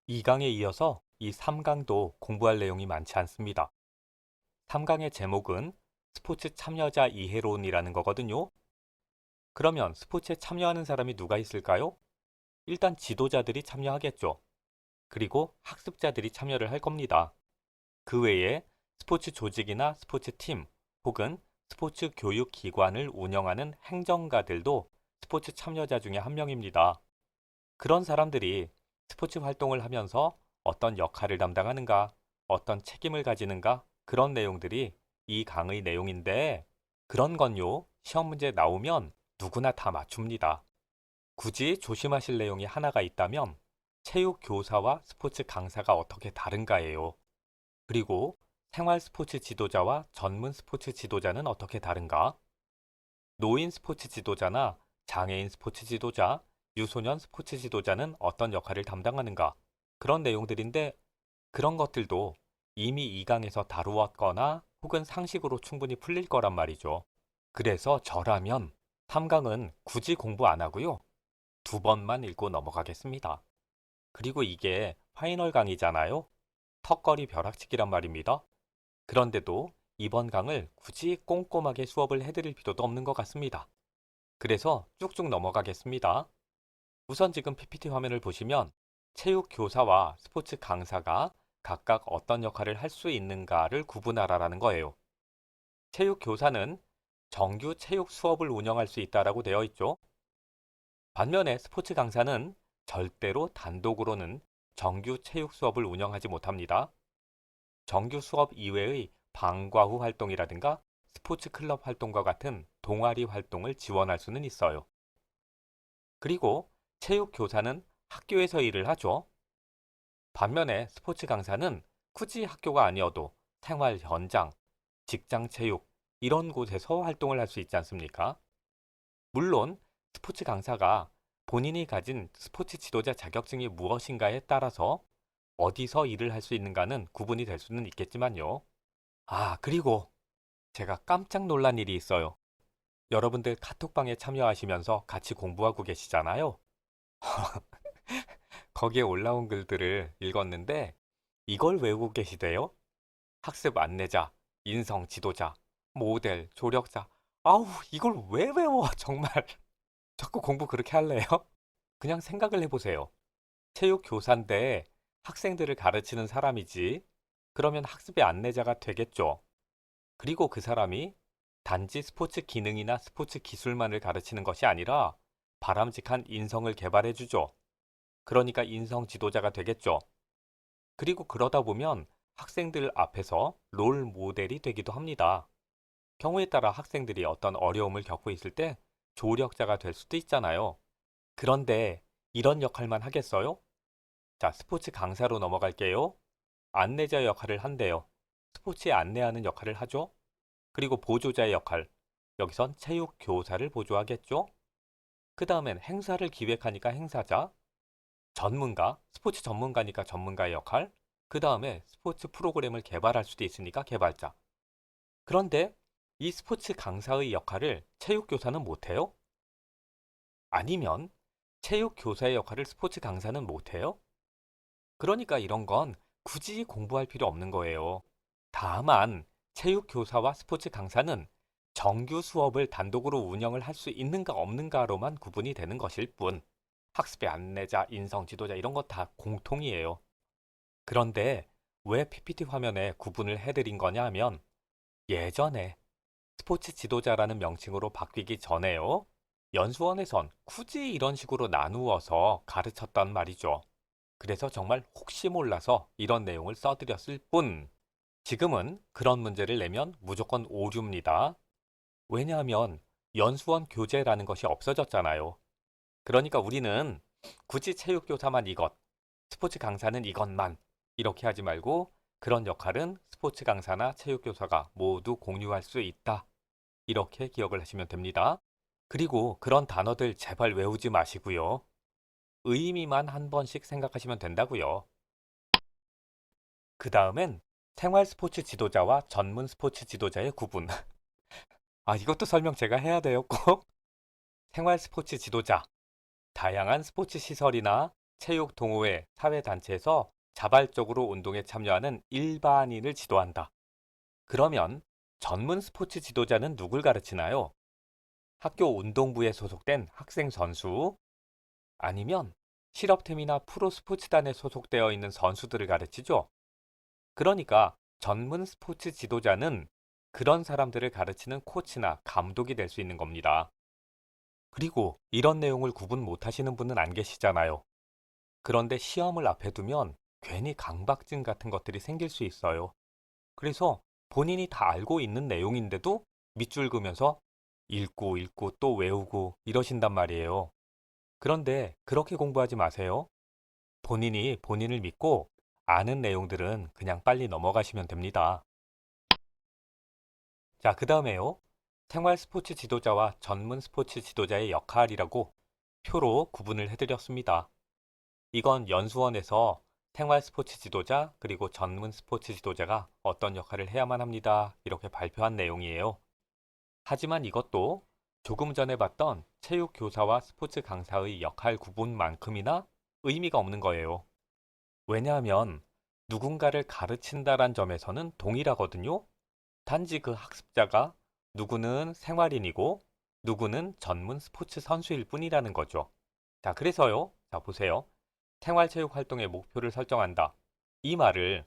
2강에 이어서 이 3강도 공부할 내용이 많지 않습니다. 3강의 제목은 스포츠 참여자 이해론이라는 거거든요. 그러면 스포츠에 참여하는 사람이 누가 있을까요? 일단 지도자들이 참여하겠죠. 그리고 학습자들이 참여를 할 겁니다. 그 외에 스포츠 조직이나 스포츠 팀 혹은 스포츠 교육 기관을 운영하는 행정가들도 스포츠 참여자 중에 한 명입니다. 그런 사람들이 스포츠 활동을 하면서 어떤 역할을 담당하는가, 어떤 책임을 가지는가, 그런 내용들이 이 강의 내용인데, 그런 건요, 시험 문제 나오면 누구나 다 맞춥니다. 굳이 조심하실 내용이 하나가 있다면, 체육 교사와 스포츠 강사가 어떻게 다른가예요. 그리고 생활 스포츠 지도자와 전문 스포츠 지도자는 어떻게 다른가? 노인 스포츠 지도자나 장애인 스포츠 지도자, 유소년 스포츠 지도자는 어떤 역할을 담당하는가? 그런 내용들인데 그런 것들도 이미 2강에서 다루었거나 혹은 상식으로 충분히 풀릴 거란 말이죠. 그래서 저라면 3강은 굳이 공부 안 하고요. 2번만 읽고 넘어가겠습니다. 그리고 이게 파이널 강의잖아요. 턱걸이 벼락치기란 말입니다. 그런데도 이번 강을 굳이 꼼꼼하게 수업을 해드릴 필요도 없는 것 같습니다. 그래서 쭉쭉 넘어가겠습니다. 우선 지금 PPT 화면을 보시면 체육 교사와 스포츠 강사가 각각 어떤 역할을 할 수 있는가를 구분하라라는 거예요. 체육 교사는 정규 체육 수업을 운영할 수 있다라고 되어 있죠. 반면에 스포츠 강사는 절대로 단독으로는 정규 체육 수업을 운영하지 못합니다. 정규 수업 이외의 방과 후 활동이라든가 스포츠 클럽 활동과 같은 동아리 활동을 지원할 수는 있어요. 그리고 체육 교사는 학교에서 일을 하죠. 반면에 스포츠 강사는 굳이 학교가 아니어도 생활 현장, 직장 체육, 이런 곳에서 활동을 할 수 있지 않습니까? 물론 스포츠 강사가 본인이 가진 스포츠 지도자 자격증이 무엇인가에 따라서 어디서 일을 할 수 있는가는 구분이 될 수는 있겠지만요. 그리고 제가 깜짝 놀란 일이 있어요. 여러분들 카톡방에 참여하시면서 같이 공부하고 계시잖아요. 거기에 올라온 글들을 읽었는데 이걸 외우고 계시대요. 학습 안내자, 인성 지도자, 모델, 조력자. 아우, 이걸 왜 외워, 정말. 자꾸 공부 그렇게 할래요? 그냥 생각을 해보세요. 체육 교사인데 학생들을 가르치는 사람이지. 그러면 학습의 안내자가 되겠죠. 그리고 그 사람이 단지 스포츠 기능이나 스포츠 기술만을 가르치는 것이 아니라 바람직한 인성을 개발해주죠. 그러니까 인성 지도자가 되겠죠. 그리고 그러다 보면 학생들 앞에서 롤 모델이 되기도 합니다. 경우에 따라 학생들이 어떤 어려움을 겪고 있을 때 조력자가 될 수도 있잖아요. 그런데 이런 역할만 하겠어요? 자, 스포츠 강사로 넘어갈게요. 안내자 역할을 한대요. 스포츠에 안내하는 역할을 하죠. 그리고 보조자의 역할. 여기선 체육 교사를 보조하겠죠. 그 다음엔 행사를 기획하니까 행사자, 전문가, 스포츠 전문가니까 전문가의 역할, 그 다음에 스포츠 프로그램을 개발할 수도 있으니까 개발자. 그런데 이 스포츠 강사의 역할을 체육교사는 못해요? 아니면 체육교사의 역할을 스포츠 강사는 못해요? 그러니까 이런 건 굳이 공부할 필요 없는 거예요. 다만 체육교사와 스포츠 강사는 정규 수업을 단독으로 운영을 할 수 있는가 없는가로만 구분이 되는 것일 뿐, 학습의 안내자, 인성 지도자 이런 거 다 공통이에요. 그런데 왜 PPT 화면에 구분을 해드린 거냐 하면 예전에 스포츠 지도자라는 명칭으로 바뀌기 전에요. 연수원에선 굳이 이런 식으로 나누어서 가르쳤단 말이죠. 그래서 정말 혹시 몰라서 이런 내용을 써드렸을 뿐, 지금은 그런 문제를 내면 무조건 오류입니다. 왜냐하면 연수원 교재라는 것이 없어졌잖아요. 그러니까 우리는 굳이 체육교사만 이것, 스포츠 강사는 이것만 이렇게 하지 말고 그런 역할은 스포츠 강사나 체육교사가 모두 공유할 수 있다. 이렇게 기억을 하시면 됩니다. 그리고 그런 단어들 제발 외우지 마시고요. 의미만 한 번씩 생각하시면 된다고요. 그 다음엔 생활 스포츠 지도자와 전문 스포츠 지도자의 구분. 이것도 설명 제가 해야 돼요, 꼭. 생활 스포츠 지도자. 다양한 스포츠 시설이나 체육 동호회, 사회단체에서 자발적으로 운동에 참여하는 일반인을 지도한다. 그러면 전문 스포츠 지도자는 누굴 가르치나요? 학교 운동부에 소속된 학생 선수, 아니면 실업팀이나 프로 스포츠단에 소속되어 있는 선수들을 가르치죠. 그러니까 전문 스포츠 지도자는 그런 사람들을 가르치는 코치나 감독이 될 수 있는 겁니다. 그리고 이런 내용을 구분 못 하시는 분은 안 계시잖아요. 그런데 시험을 앞에 두면 괜히 강박증 같은 것들이 생길 수 있어요. 그래서 본인이 다 알고 있는 내용인데도 밑줄 그면서 읽고 또 외우고 이러신단 말이에요. 그런데 그렇게 공부하지 마세요. 본인이 본인을 믿고 아는 내용들은 그냥 빨리 넘어가시면 됩니다. 자, 그 다음에요. 생활 스포츠 지도자와 전문 스포츠 지도자의 역할이라고 표로 구분을 해드렸습니다. 이건 연수원에서 생활 스포츠 지도자 그리고 전문 스포츠 지도자가 어떤 역할을 해야만 합니다. 이렇게 발표한 내용이에요. 하지만 이것도 조금 전에 봤던 체육 교사와 스포츠 강사의 역할 구분만큼이나 의미가 없는 거예요. 왜냐하면 누군가를 가르친다란 점에서는 동일하거든요. 단지 그 학습자가 누구는 생활인이고 누구는 전문 스포츠 선수일 뿐이라는 거죠. 자, 그래서요. 자, 보세요. 생활체육 활동의 목표를 설정한다. 이 말을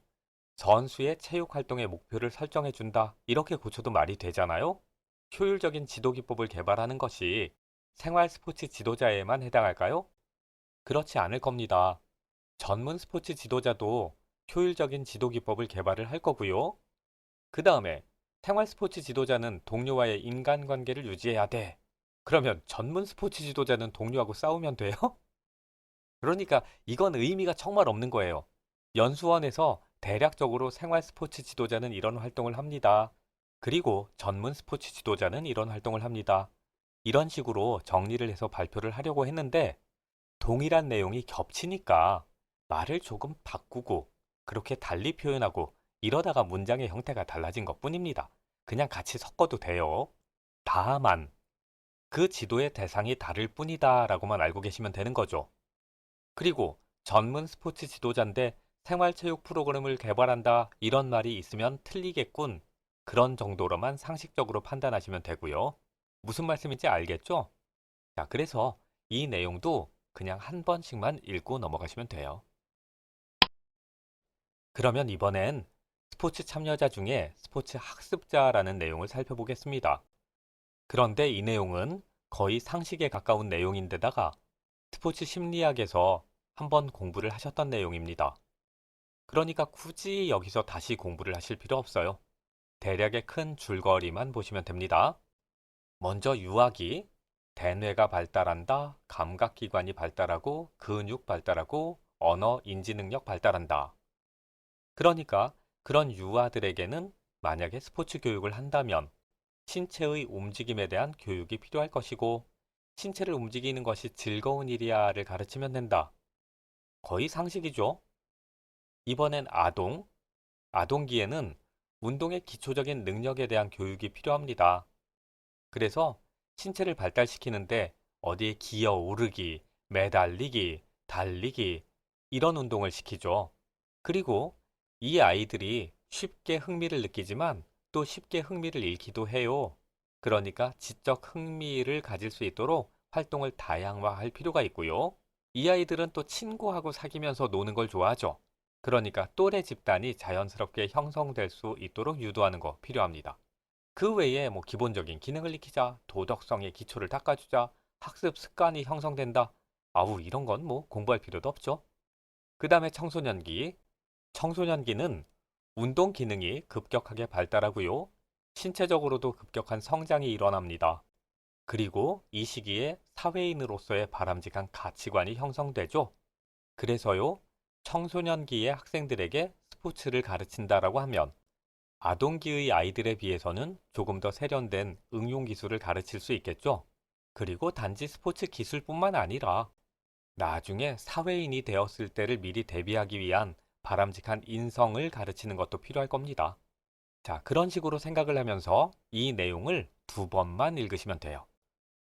선수의 체육 활동의 목표를 설정해 준다. 이렇게 고쳐도 말이 되잖아요. 효율적인 지도 기법을 개발하는 것이 생활 스포츠 지도자에만 해당할까요? 그렇지 않을 겁니다. 전문 스포츠 지도자도 효율적인 지도 기법을 개발을 할 거고요. 그 다음에 생활 스포츠 지도자는 동료와의 인간관계를 유지해야 돼. 그러면 전문 스포츠 지도자는 동료하고 싸우면 돼요? 그러니까 이건 의미가 정말 없는 거예요. 연수원에서 대략적으로 생활 스포츠 지도자는 이런 활동을 합니다. 그리고 전문 스포츠 지도자는 이런 활동을 합니다. 이런 식으로 정리를 해서 발표를 하려고 했는데 동일한 내용이 겹치니까 말을 조금 바꾸고 그렇게 달리 표현하고 이러다가 문장의 형태가 달라진 것뿐입니다. 그냥 같이 섞어도 돼요. 다만 그 지도의 대상이 다를 뿐이다 라고만 알고 계시면 되는 거죠. 그리고 전문 스포츠 지도자인데 생활체육 프로그램을 개발한다 이런 말이 있으면 틀리겠군. 그런 정도로만 상식적으로 판단하시면 되고요. 무슨 말씀인지 알겠죠? 자, 그래서 이 내용도 그냥 한 번씩만 읽고 넘어가시면 돼요. 그러면 이번엔 스포츠 참여자 중에 스포츠 학습자라는 내용을 살펴보겠습니다. 그런데 이 내용은 거의 상식에 가까운 내용인데다가 스포츠 심리학에서 한번 공부를 하셨던 내용입니다. 그러니까 굳이 여기서 다시 공부를 하실 필요 없어요. 대략의 큰 줄거리만 보시면 됩니다. 먼저 유아기, 대뇌가 발달한다, 감각기관이 발달하고, 근육 발달하고, 언어, 인지 능력 발달한다. 그러니까 그런 유아들에게는 만약에 스포츠 교육을 한다면 신체의 움직임에 대한 교육이 필요할 것이고, 신체를 움직이는 것이 즐거운 일이야를 가르치면 된다. 거의 상식이죠. 이번엔 아동, 아동기에는 운동의 기초적인 능력에 대한 교육이 필요합니다. 그래서 신체를 발달시키는데 어디에 기어 오르기, 매달리기, 달리기 이런 운동을 시키죠. 그리고 이 아이들이 쉽게 흥미를 느끼지만 또 쉽게 흥미를 잃기도 해요. 그러니까 지적 흥미를 가질 수 있도록 활동을 다양화할 필요가 있고요. 이 아이들은 또 친구하고 사귀면서 노는 걸 좋아하죠. 그러니까 또래 집단이 자연스럽게 형성될 수 있도록 유도하는 거 필요합니다. 그 외에 뭐 기본적인 기능을 익히자, 도덕성의 기초를 닦아주자, 학습 습관이 형성된다. 아우, 이런 건 뭐 공부할 필요도 없죠. 그 다음에 청소년기. 청소년기는 운동 기능이 급격하게 발달하고요. 신체적으로도 급격한 성장이 일어납니다. 그리고 이 시기에 사회인으로서의 바람직한 가치관이 형성되죠. 그래서요, 청소년기의 학생들에게 스포츠를 가르친다라고 하면 아동기의 아이들에 비해서는 조금 더 세련된 응용 기술을 가르칠 수 있겠죠. 그리고 단지 스포츠 기술뿐만 아니라 나중에 사회인이 되었을 때를 미리 대비하기 위한 바람직한 인성을 가르치는 것도 필요할 겁니다. 자, 그런 식으로 생각을 하면서 이 내용을 두 번만 읽으시면 돼요.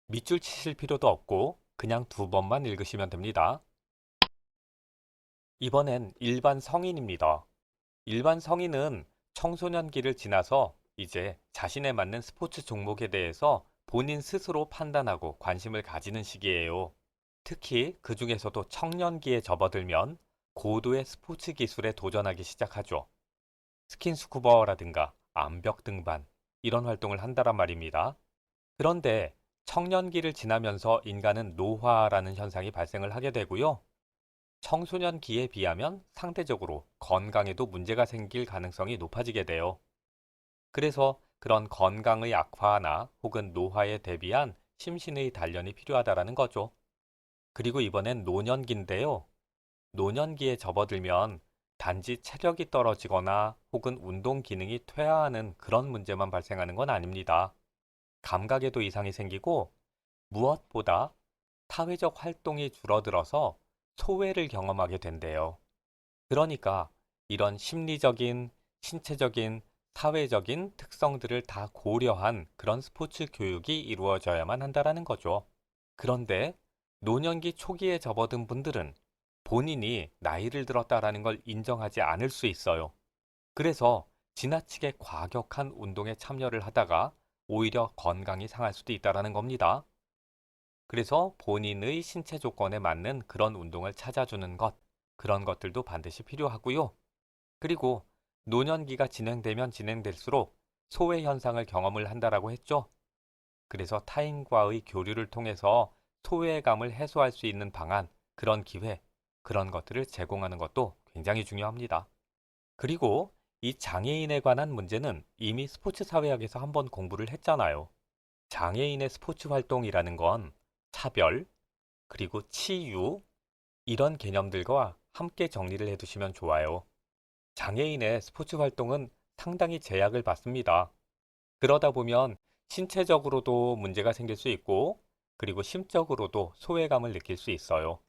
밑줄 치실 필요도 없고 그냥 두 번만 읽으시면 됩니다. 이번엔 일반 성인입니다. 일반 성인은 청소년기를 지나서 이제 자신에 맞는 스포츠 종목에 대해서 본인 스스로 판단하고 관심을 가지는 시기예요. 특히 그 중에서도 청년기에 접어들면 고도의 스포츠 기술에 도전하기 시작하죠. 스킨스쿠버라든가 암벽 등반, 이런 활동을 한다란 말입니다. 그런데 청년기를 지나면서 인간은 노화라는 현상이 발생을 하게 되고요. 청소년기에 비하면 상대적으로 건강에도 문제가 생길 가능성이 높아지게 돼요. 그래서 그런 건강의 악화나 혹은 노화에 대비한 심신의 단련이 필요하다라는 거죠. 그리고 이번엔 노년기인데요. 노년기에 접어들면 단지 체력이 떨어지거나 혹은 운동 기능이 퇴화하는 그런 문제만 발생하는 건 아닙니다. 감각에도 이상이 생기고 무엇보다 사회적 활동이 줄어들어서 소외를 경험하게 된대요. 그러니까 이런 심리적인, 신체적인, 사회적인 특성들을 다 고려한 그런 스포츠 교육이 이루어져야만 한다라는 거죠. 그런데 노년기 초기에 접어든 분들은 본인이 나이를 들었다라는 걸 인정하지 않을 수 있어요. 그래서 지나치게 과격한 운동에 참여를 하다가 오히려 건강이 상할 수도 있다라는 겁니다. 그래서 본인의 신체 조건에 맞는 그런 운동을 찾아주는 것, 그런 것들도 반드시 필요하고요. 그리고 노년기가 진행되면 진행될수록 소외 현상을 경험을 한다라고 했죠. 그래서 타인과의 교류를 통해서 소외감을 해소할 수 있는 방안, 그런 기회, 그런 것들을 제공하는 것도 굉장히 중요합니다. 그리고 이 장애인에 관한 문제는 이미 스포츠 사회학에서 한번 공부를 했잖아요. 장애인의 스포츠 활동이라는 건 차별, 그리고 치유, 이런 개념들과 함께 정리를 해두시면 좋아요. 장애인의 스포츠 활동은 상당히 제약을 받습니다. 그러다 보면 신체적으로도 문제가 생길 수 있고, 그리고 심적으로도 소외감을 느낄 수 있어요.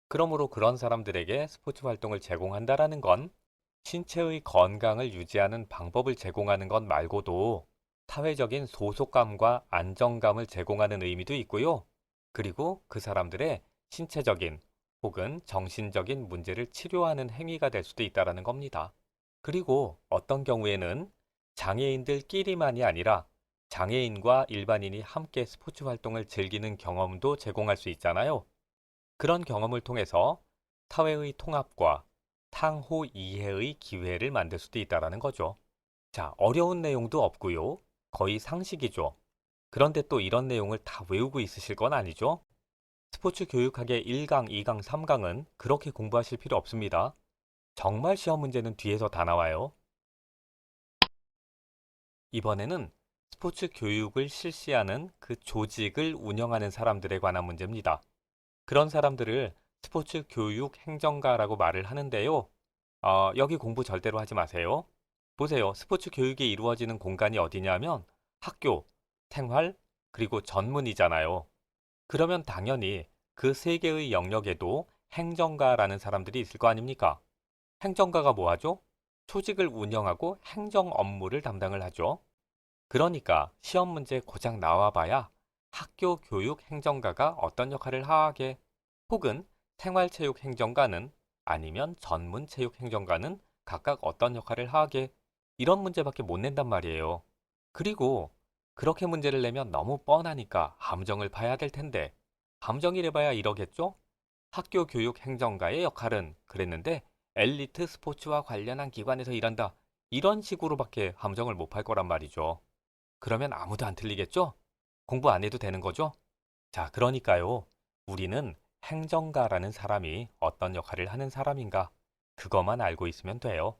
그러므로 그런 사람들에게 스포츠 활동을 제공한다라는 건 신체의 건강을 유지하는 방법을 제공하는 것 말고도 사회적인 소속감과 안정감을 제공하는 의미도 있고요. 그리고 그 사람들의 신체적인 혹은 정신적인 문제를 치료하는 행위가 될 수도 있다는 겁니다. 그리고 어떤 경우에는 장애인들끼리만이 아니라 장애인과 일반인이 함께 스포츠 활동을 즐기는 경험도 제공할 수 있잖아요. 그런 경험을 통해서 사회의 통합과 상호 이해의 기회를 만들 수도 있다는 거죠. 자, 어려운 내용도 없고요. 거의 상식이죠. 그런데 또 이런 내용을 다 외우고 있으실 건 아니죠? 스포츠 교육학의 1강, 2강, 3강은 그렇게 공부하실 필요 없습니다. 정말 시험 문제는 뒤에서 다 나와요. 이번에는 스포츠 교육을 실시하는 그 조직을 운영하는 사람들에 관한 문제입니다. 그런 사람들을 스포츠 교육 행정가라고 말을 하는데요. 여기 공부 절대로 하지 마세요. 보세요. 스포츠 교육이 이루어지는 공간이 어디냐면 학교, 생활, 그리고 전문이잖아요. 그러면 당연히 그 세 개의 영역에도 행정가라는 사람들이 있을 거 아닙니까? 행정가가 뭐 하죠? 조직을 운영하고 행정 업무를 담당을 하죠. 그러니까 시험 문제 고작 나와봐야 학교 교육 행정가가 어떤 역할을 하게, 혹은 생활체육 행정가는, 아니면 전문 체육 행정가는 각각 어떤 역할을 하게, 이런 문제밖에 못 낸단 말이에요. 그리고 그렇게 문제를 내면 너무 뻔하니까 함정을 봐야 될 텐데, 함정이래봐야 이러겠죠? 학교 교육 행정가의 역할은 그랬는데 엘리트 스포츠와 관련한 기관에서 일한다, 이런 식으로밖에 함정을 못 팔 거란 말이죠. 그러면 아무도 안 틀리겠죠? 공부 안 해도 되는 거죠? 자, 그러니까요. 우리는 행정가라는 사람이 어떤 역할을 하는 사람인가, 그것만 알고 있으면 돼요.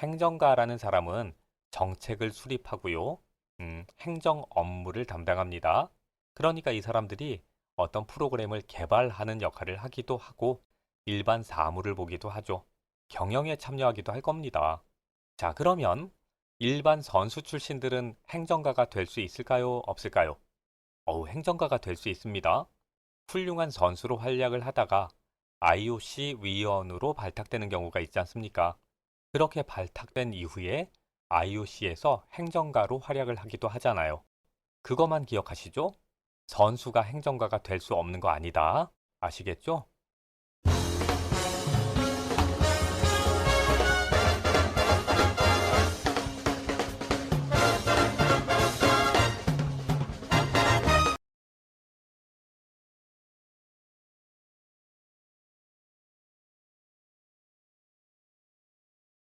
행정가라는 사람은 정책을 수립하고요. 행정 업무를 담당합니다. 그러니까 이 사람들이 어떤 프로그램을 개발하는 역할을 하기도 하고 일반 사무를 보기도 하죠. 경영에 참여하기도 할 겁니다. 자, 그러면 일반 선수 출신들은 행정가가 될 수 있을까요? 없을까요? 행정가가 될 수 있습니다. 훌륭한 선수로 활약을 하다가 IOC 위원으로 발탁되는 경우가 있지 않습니까? 그렇게 발탁된 이후에 IOC에서 행정가로 활약을 하기도 하잖아요. 그것만 기억하시죠? 선수가 행정가가 될 수 없는 거 아니다. 아시겠죠?